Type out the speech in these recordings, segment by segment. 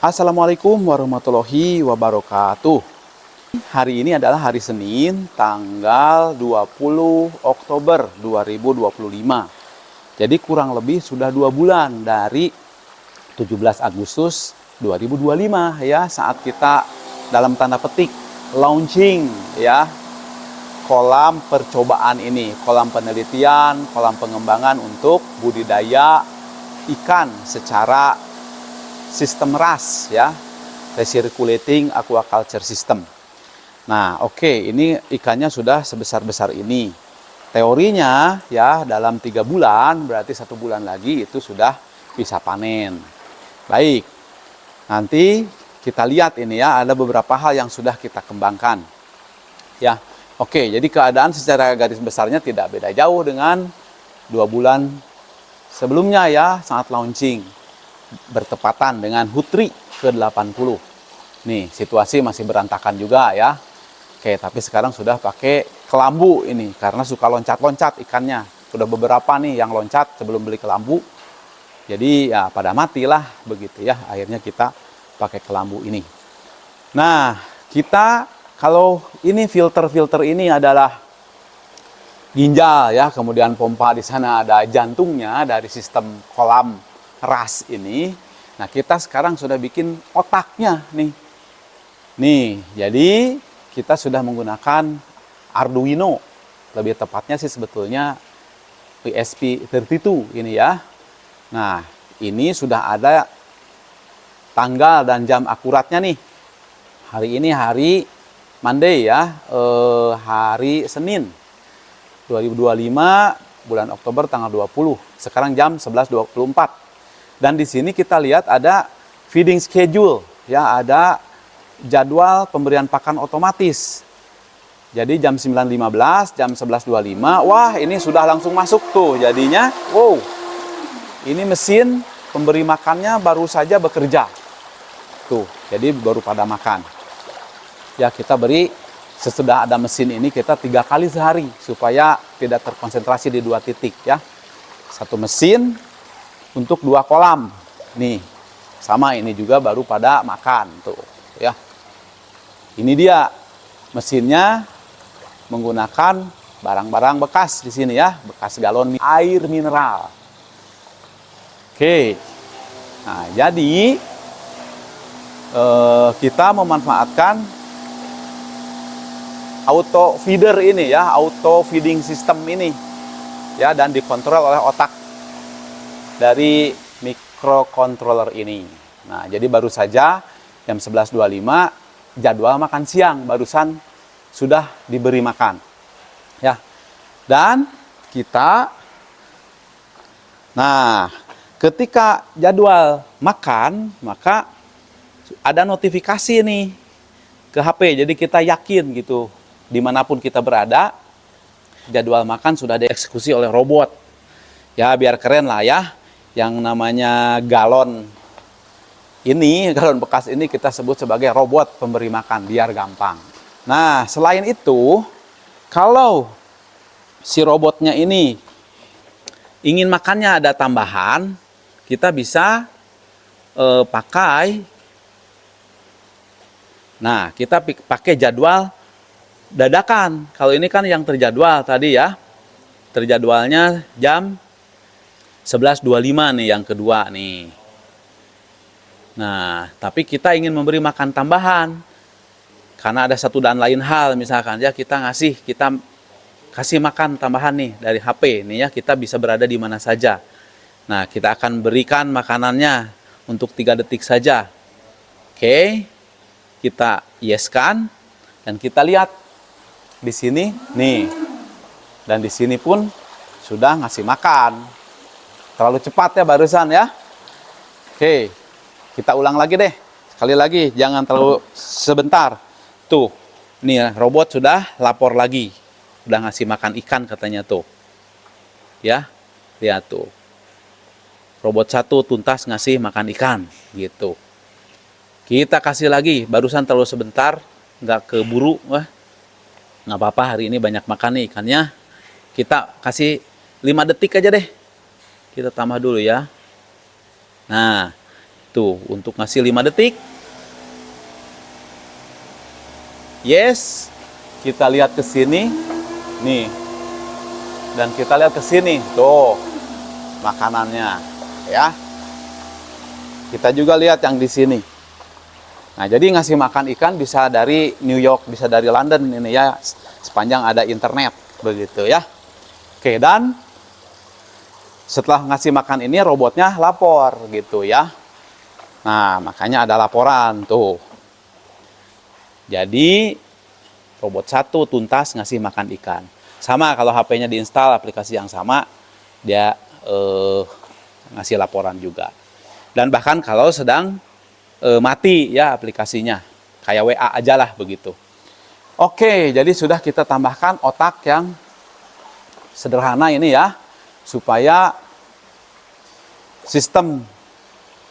Assalamualaikum warahmatullahi wabarakatuh. Hari ini adalah hari Senin, tanggal 20 Oktober 2025. Jadi kurang lebih sudah 2 bulan dari 17 Agustus 2025 ya, saat kita dalam tanda petik launching ya kolam percobaan ini, kolam penelitian, kolam pengembangan untuk budidaya ikan secara sistem RAS ya, recirculating aquaculture system. Nah, oke, ini ikannya sudah sebesar-besar ini. Teorinya ya dalam 3 bulan, berarti 1 bulan lagi itu sudah bisa panen. Baik, nanti kita lihat ini ya, ada beberapa hal yang sudah kita kembangkan. Ya, oke, jadi keadaan secara garis besarnya tidak beda jauh dengan 2 bulan sebelumnya ya, saat launching. Bertepatan dengan HUTRI ke-80. Nih, situasi masih berantakan juga ya. Oke, tapi sekarang sudah pakai kelambu ini karena suka loncat-loncat ikannya. Sudah beberapa nih yang loncat sebelum beli kelambu. Jadi ya pada matilah begitu ya. Akhirnya kita pakai kelambu ini. Nah, kita kalau ini filter-filter ini adalah ginjal ya, kemudian pompa di sana ada jantungnya dari sistem kolam RAS ini. Nah, kita sekarang sudah bikin otaknya nih. Nih, jadi kita sudah menggunakan Arduino. Lebih tepatnya sih sebetulnya ESP32 ini ya. Nah, ini sudah ada tanggal dan jam akuratnya nih. Hari ini hari Monday ya, hari Senin 2025 bulan Oktober tanggal 20. Sekarang jam 11.24. Dan di sini kita lihat ada feeding schedule, ya, ada jadwal pemberian pakan otomatis. Jadi jam 9.15, jam 11.25, wah ini sudah langsung masuk tuh. Jadinya, wow, ini mesin pemberi makannya baru saja bekerja. Tuh, jadi baru pada makan. Ya, kita beri sesudah ada mesin ini kita 3 kali sehari supaya tidak terkonsentrasi di 2 titik ya. 1 mesin untuk 2 kolam. Nih, sama ini juga baru pada makan tuh ya. Ini dia mesinnya menggunakan barang-barang bekas di sini ya, bekas galon air mineral. Oke. Nah, jadi kita memanfaatkan auto feeder ini ya, auto feeding system ini ya, dan dikontrol oleh otak dari microcontroller ini. Nah, jadi baru saja jam 11.25 jadwal makan siang barusan sudah diberi makan. Ya. Dan kita ketika jadwal makan, maka ada notifikasi nih ke HP. Jadi kita yakin gitu, dimanapun kita berada, jadwal makan sudah dieksekusi oleh robot. Ya, biar keren lah ya. Yang namanya galon ini, galon bekas ini kita sebut sebagai robot pemberi makan, biar gampang. Nah, selain itu, kalau si robotnya ini ingin makannya ada tambahan, kita bisa pakai. Nah, kita pakai jadwal dadakan. Kalau ini kan yang terjadwal tadi ya. Terjadwalnya jam 11.25 nih yang kedua nih. Nah, tapi kita ingin memberi makan tambahan. Karena ada satu dan lain hal, misalkan ya kita kasih makan tambahan nih dari HP nih ya, kita bisa berada di mana saja. Nah, kita akan berikan makanannya untuk 3 detik saja. Oke. Kita yes-kan dan kita lihat di sini nih. Dan di sini pun sudah ngasih makan. Terlalu cepat ya barusan ya. Oke, kita ulang lagi deh. Sekali lagi, jangan terlalu sebentar. Tuh, nih robot sudah lapor lagi. Udah ngasih makan ikan katanya tuh. Ya, lihat tuh. Robot 1 tuntas ngasih makan ikan, gitu. Kita kasih lagi, barusan terlalu sebentar, nggak keburu. Wah, nggak apa-apa, hari ini banyak makan nih ikannya. Kita kasih 5 detik aja deh. Kita tambah dulu ya. Nah, Tuh, untuk ngasih 5 detik. Yes. Kita lihat ke sini. Nih. Dan kita lihat ke sini. Tuh. Makanannya, ya. Kita juga lihat yang di sini. Nah, jadi ngasih makan ikan bisa dari New York, bisa dari London ini ya, sepanjang ada internet, begitu ya. Oke, dan setelah ngasih makan ini robotnya lapor gitu ya. Nah, makanya ada laporan tuh. Jadi robot 1 tuntas ngasih makan ikan. Sama kalau HP-nya diinstal aplikasi yang sama, dia ngasih laporan juga. Dan bahkan kalau sedang mati ya aplikasinya, kayak WA aja lah begitu. Oke, jadi sudah kita tambahkan otak yang sederhana ini ya, supaya sistem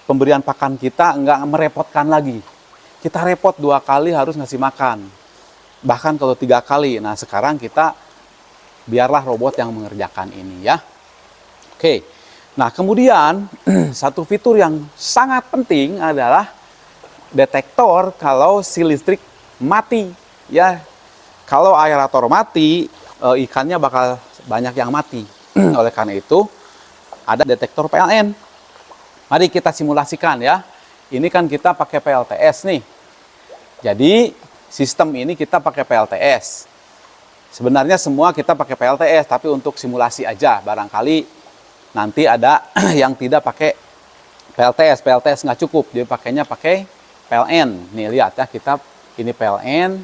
pemberian pakan kita nggak merepotkan lagi. Kita repot 2 kali harus ngasih makan, bahkan kalau 3 kali. Nah, sekarang kita biarlah robot yang mengerjakan ini ya. Oke, nah kemudian satu fitur yang sangat penting adalah detektor kalau si listrik mati ya. Kalau aerator mati, ikannya bakal banyak yang mati. Oleh karena itu ada detektor PLN. Mari kita simulasikan ya. Ini kan kita pakai PLTS nih. Jadi sistem ini kita pakai PLTS. Sebenarnya semua kita pakai PLTS, tapi untuk simulasi aja. Barangkali nanti ada yang tidak pakai PLTS. PLTS nggak cukup, dia pakainya pakai PLN. Nih lihat ya, kita ini PLN,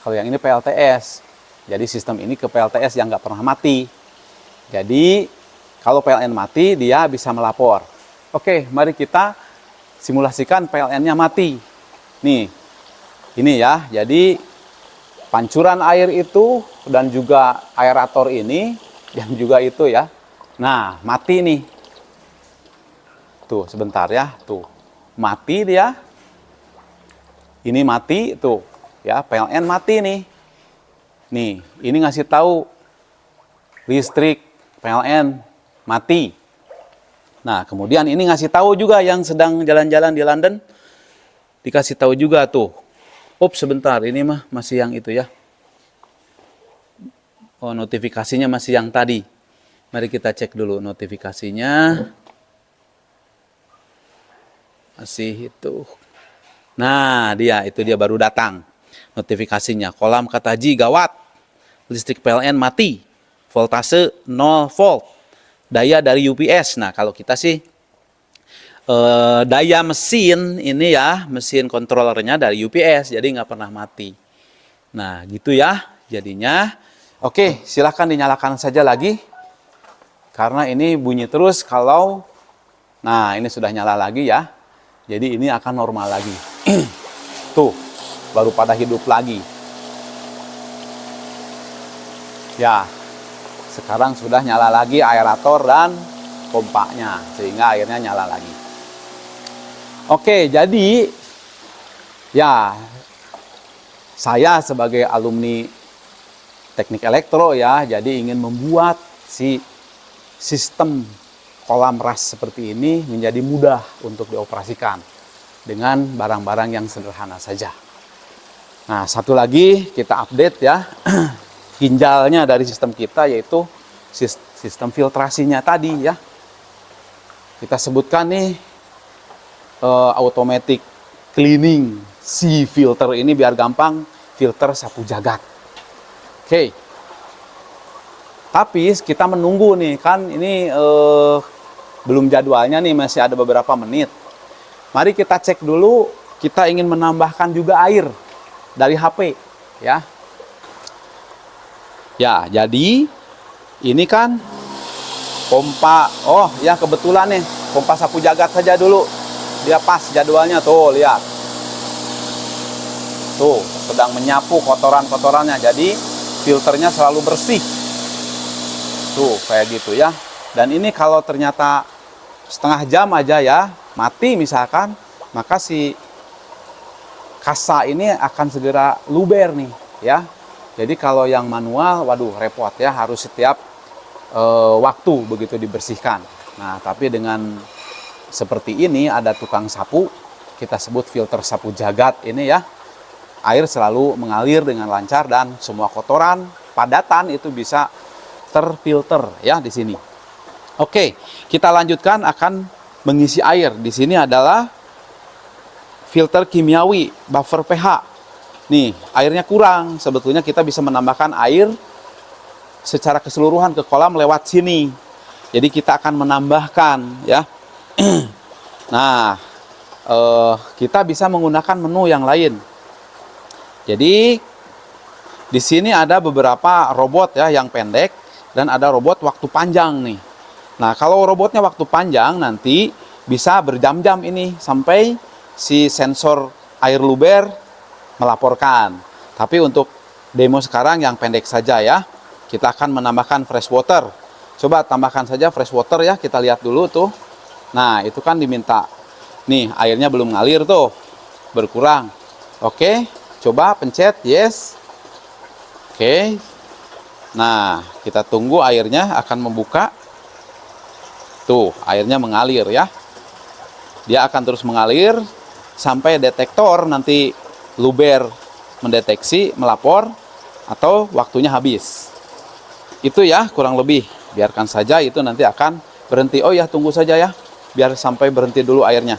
kalau yang ini PLTS. Jadi sistem ini ke PLTS yang nggak pernah mati. Jadi kalau PLN mati, dia bisa melapor. Oke, mari kita simulasikan PLN-nya mati. Nih, ini ya. Jadi pancuran air itu dan juga aerator ini, dan juga itu ya. Nah, mati nih. Tuh, sebentar ya. Tuh, mati dia. Ini mati, tuh. Ya, PLN mati nih. Nih, ini ngasih tahu listrik PLN mati. Nah, kemudian ini ngasih tahu juga yang sedang jalan-jalan di London. Dikasih tahu juga tuh. Ups, sebentar, ini mah masih yang itu ya. Oh, notifikasinya masih yang tadi. Mari kita cek dulu notifikasinya. Masih itu. Nah, itu dia baru datang notifikasinya. Kolam Kataji gawat. Listrik PLN mati. Voltase 0 volt. Daya dari UPS. Nah, kalau kita sih daya mesin ini ya, mesin kontrolernya dari UPS, jadi nggak pernah mati. Nah, gitu ya jadinya. Oke, silahkan dinyalakan saja lagi. Karena ini bunyi terus kalau, nah ini sudah nyala lagi ya. Jadi ini akan normal lagi. Tuh, baru pada hidup lagi. Ya, sekarang sudah nyala lagi aerator dan pompanya, sehingga airnya nyala lagi. Oke, jadi ya saya sebagai alumni teknik elektro ya, jadi ingin membuat si sistem kolam ras seperti ini menjadi mudah untuk dioperasikan dengan barang-barang yang sederhana saja. Nah, satu lagi kita update ya, ginjalnya dari sistem kita yaitu sistem filtrasinya tadi ya. Kita sebutkan nih automatic cleaning sea filter ini biar gampang, filter sapu jagat. Oke. Tapi kita menunggu nih, kan ini belum jadwalnya nih, masih ada beberapa menit. Mari kita cek dulu, kita ingin menambahkan juga air dari HP ya. Ya, jadi ini kan pompa, oh ya kebetulan nih, pompa sapu jagat saja dulu. Dia pas jadwalnya tuh, lihat. Tuh, sedang menyapu kotoran-kotorannya. Jadi filternya selalu bersih. Tuh, kayak gitu ya. Dan ini kalau ternyata setengah jam aja ya, mati misalkan, maka si kasa ini akan segera luber nih ya. Jadi kalau yang manual, waduh repot ya, harus setiap waktu begitu dibersihkan. Nah, tapi dengan seperti ini, ada tukang sapu, kita sebut filter sapu jagat ini ya. Air selalu mengalir dengan lancar dan semua kotoran, padatan itu bisa terfilter ya di sini. Oke, kita lanjutkan akan mengisi air. Di sini adalah filter kimiawi, buffer pH. Nih, airnya kurang. Sebetulnya kita bisa menambahkan air secara keseluruhan ke kolam lewat sini. Jadi kita akan menambahkan ya. Nah, kita bisa menggunakan menu yang lain. Jadi di sini ada beberapa robot ya yang pendek dan ada robot waktu panjang nih. Nah, kalau robotnya waktu panjang nanti bisa berjam-jam ini sampai si sensor air luber melaporkan. Tapi untuk demo sekarang yang pendek saja ya. Kita akan menambahkan fresh water. Coba tambahkan saja fresh water ya, kita lihat dulu tuh. Nah, itu kan diminta. Nih, airnya belum ngalir tuh. Berkurang. Oke. Coba pencet yes. Oke. Nah, kita tunggu airnya akan membuka. Tuh, airnya mengalir ya. Dia akan terus mengalir sampai detektor nanti luber mendeteksi, melapor atau waktunya habis. Itu ya kurang lebih. Biarkan saja itu nanti akan berhenti. Oh ya, tunggu saja ya. Biar sampai berhenti dulu airnya.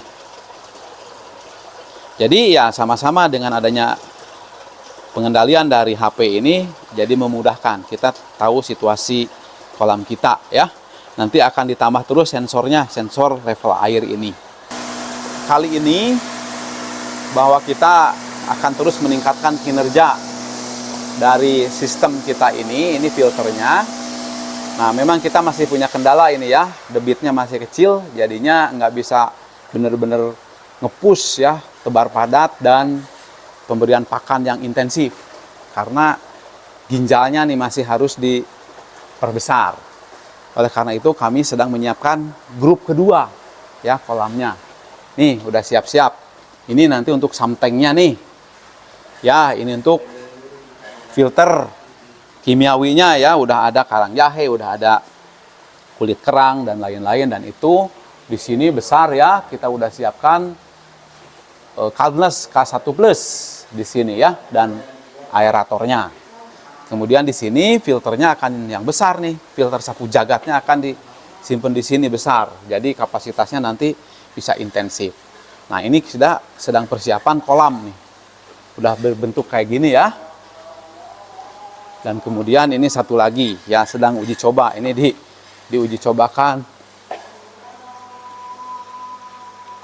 Jadi ya sama-sama dengan adanya pengendalian dari HP ini jadi memudahkan. Kita tahu situasi kolam kita ya. Nanti akan ditambah terus sensornya, sensor level air ini. Kali ini bahwa kita akan terus meningkatkan kinerja dari sistem kita ini filternya. Nah, memang kita masih punya kendala ini ya, debitnya masih kecil, jadinya nggak bisa benar-benar nge-push ya, tebar padat dan pemberian pakan yang intensif karena ginjalnya nih masih harus diperbesar. Oleh karena itu kami sedang menyiapkan grup kedua ya kolamnya. Nih udah siap-siap. Ini nanti untuk samtengnya nih. Ya, ini untuk filter kimiawinya ya, udah ada karang jahe, udah ada kulit kerang dan lain-lain, dan itu di sini besar ya, kita udah siapkan Calmness K1 Plus di sini ya, dan aeratornya. Kemudian di sini filternya akan yang besar nih, filter sapu jagatnya akan disimpan di sini besar. Jadi kapasitasnya nanti bisa intensif. Nah, ini sedang persiapan kolam nih. Udah berbentuk kayak gini ya. Dan kemudian ini satu lagi ya sedang uji coba. Ini diuji cobakan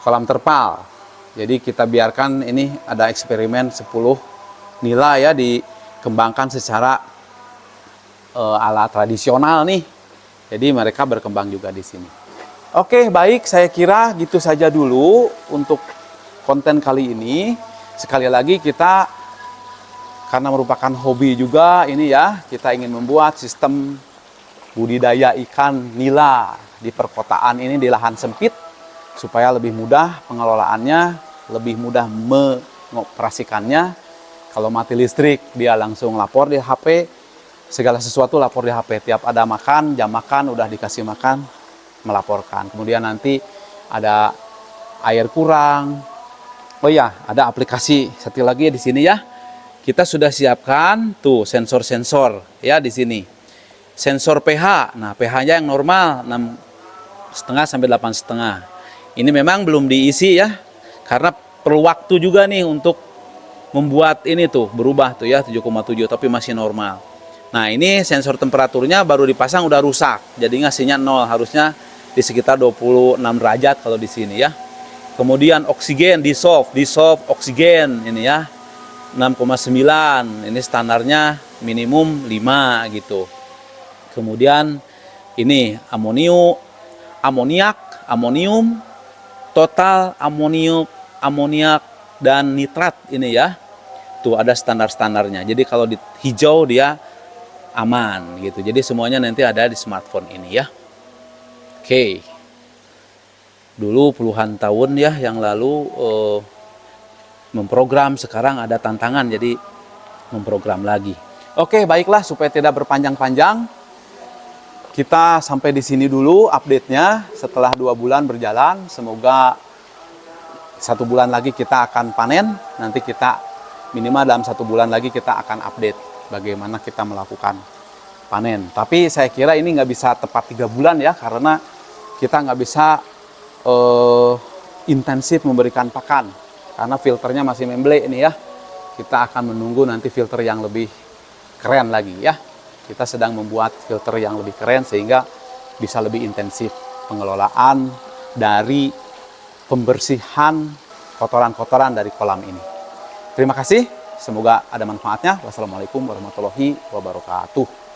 kolam terpal. Jadi kita biarkan ini ada eksperimen 10 nila ya, dikembangkan secara ala tradisional nih. Jadi mereka berkembang juga di sini. Oke, baik, saya kira gitu saja dulu untuk konten kali ini. Sekali lagi kita karena merupakan hobi juga ini ya, kita ingin membuat sistem budidaya ikan nila di perkotaan ini di lahan sempit supaya lebih mudah pengelolaannya, lebih mudah mengoperasikannya. Kalau mati listrik dia langsung lapor di HP, segala sesuatu lapor di HP. Tiap ada makan, jam makan udah dikasih makan, melaporkan. Kemudian nanti ada air kurang. Oh ya, ada aplikasi satu lagi di sini ya. Kita sudah siapkan tuh sensor-sensor ya di sini. Sensor pH. Nah, pH-nya yang normal 6,5 sampai 8,5. Ini memang belum diisi ya. Karena perlu waktu juga nih untuk membuat ini tuh berubah tuh ya 7,7 tapi masih normal. Nah, ini sensor temperaturnya baru dipasang udah rusak. Jadi ngasihnya 0, harusnya di sekitar 26 derajat kalau di sini ya. Kemudian oksigen dissolve oksigen ini ya 6,9. Ini standarnya minimum 5 gitu. Kemudian ini amonium, total amoniak dan nitrat ini ya. Tuh ada standar-standarnya. Jadi kalau di hijau dia aman gitu. Jadi semuanya nanti ada di smartphone ini ya. Oke. Dulu puluhan tahun ya yang lalu memprogram, sekarang ada tantangan jadi memprogram lagi. Oke, baiklah supaya tidak berpanjang-panjang. kita sampai di sini dulu update-nya. Setelah 2 bulan berjalan, semoga 1 bulan lagi kita akan panen. Nanti kita minimal dalam 1 bulan lagi kita akan update bagaimana kita melakukan panen. Tapi saya kira ini nggak bisa tepat 3 bulan ya, karena kita nggak bisa intensif memberikan pakan. Karena filternya masih memble ini ya. Kita akan menunggu nanti filter yang lebih keren lagi ya. Kita sedang membuat filter yang lebih keren sehingga bisa lebih intensif pengelolaan dari pembersihan kotoran-kotoran dari kolam ini. Terima kasih, semoga ada manfaatnya. Wassalamualaikum warahmatullahi wabarakatuh.